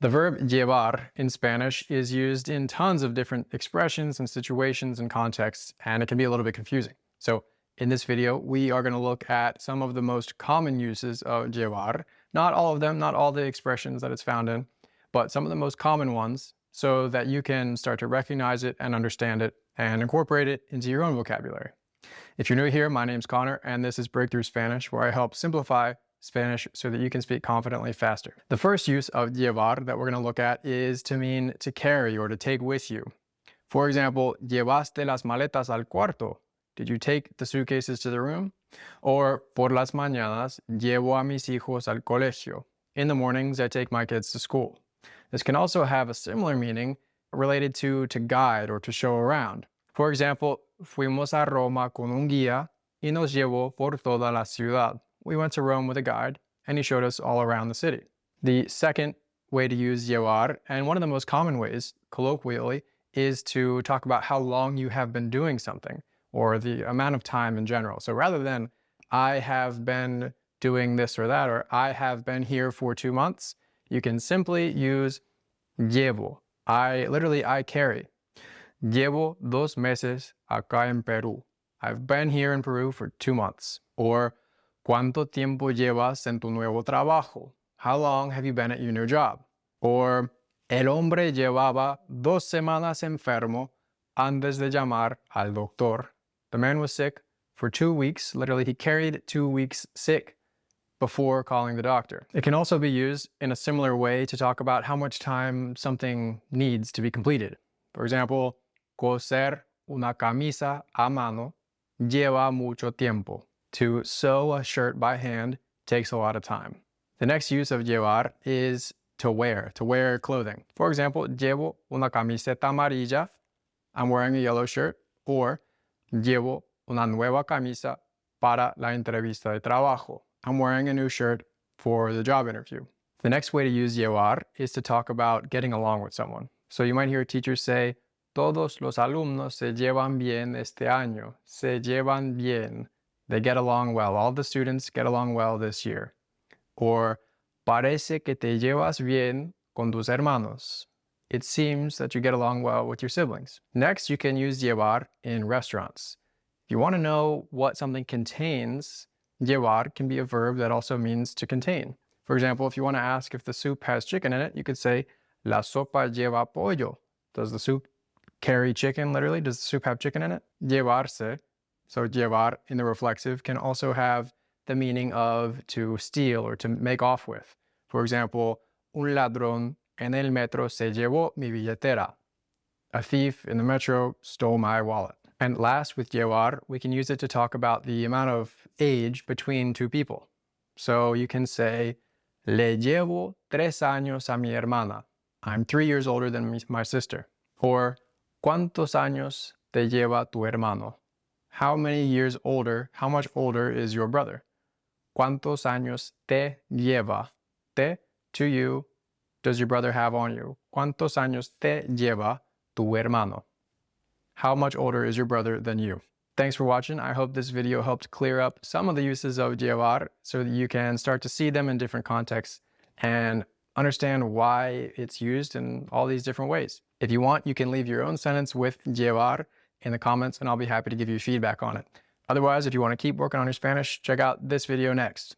The verb llevar in Spanish is used in tons of different expressions and situations and contexts, and it can be a little bit confusing. So in this video, we are going to look at some of the most common uses of llevar. Not all of them, not all the expressions that it's found in, but some of the most common ones so that you can start to recognize it and understand it and incorporate it into your own vocabulary. If you're new here, my name's Connor, and this is Breakthrough Spanish, where I help simplify Spanish so that you can speak confidently faster. The first use of llevar that we're going to look at is to mean to carry or to take with you. For example, llevaste las maletas al cuarto. Did you take the suitcases to the room? Or por las mañanas llevo a mis hijos al colegio. In the mornings, I take my kids to school. This can also have a similar meaning related to guide or to show around. For example, fuimos a Roma con un guía y nos llevó por toda la ciudad. We went to Rome with a guide, and he showed us all around the city. The second way to use llevar, and one of the most common ways, colloquially, is to talk about how long you have been doing something, or the amount of time in general. So rather than, I have been doing this or that, or I have been here for 2 months, you can simply use llevo. I carry. Llevo 2 meses acá en Perú. I've been here in Peru for 2 months. Or, ¿cuánto tiempo llevas en tu nuevo trabajo? How long have you been at your new job? Or, el hombre llevaba 2 semanas enfermo antes de llamar al doctor. The man was sick for 2 weeks. Literally, he carried 2 weeks sick before calling the doctor. It can also be used in a similar way to talk about how much time something needs to be completed. For example, coser una camisa a mano lleva mucho tiempo. To sew a shirt by hand takes a lot of time. The next use of llevar is to wear clothing. For example, llevo una camiseta amarilla. I'm wearing a yellow shirt. Or, llevo una nueva camisa para la entrevista de trabajo. I'm wearing a new shirt for the job interview. The next way to use llevar is to talk about getting along with someone. So you might hear teachers say, todos los alumnos se llevan bien este año. Se llevan bien. They get along well. All the students get along well this year. Or, parece que te llevas bien con tus hermanos. It seems that you get along well with your siblings. Next, you can use llevar in restaurants. If you want to know what something contains, llevar can be a verb that also means to contain. For example, if you want to ask if the soup has chicken in it, you could say, la sopa lleva pollo. Does the soup carry chicken, literally? Does the soup have chicken in it? Llevarse, so llevar in the reflexive, can also have the meaning of to steal or to make off with. For example, un ladrón en el metro se llevó mi billetera. A thief in the metro stole my wallet. And last, with llevar, we can use it to talk about the amount of age between 2 people. So you can say, le llevo 3 años a mi hermana. I'm 3 years older than my sister. Or, ¿cuántos años te lleva tu hermano? How many years older, how much older is your brother? ¿Cuántos años te lleva? Te, to you, does your brother have on you? ¿Cuántos años te lleva tu hermano? How much older is your brother than you? Thanks for watching. I hope this video helped clear up some of the uses of llevar so that you can start to see them in different contexts and understand why it's used in all these different ways. If you want, you can leave your own sentence with llevar in the comments, and I'll be happy to give you feedback on it. Otherwise, if you want to keep working on your Spanish, check out this video next.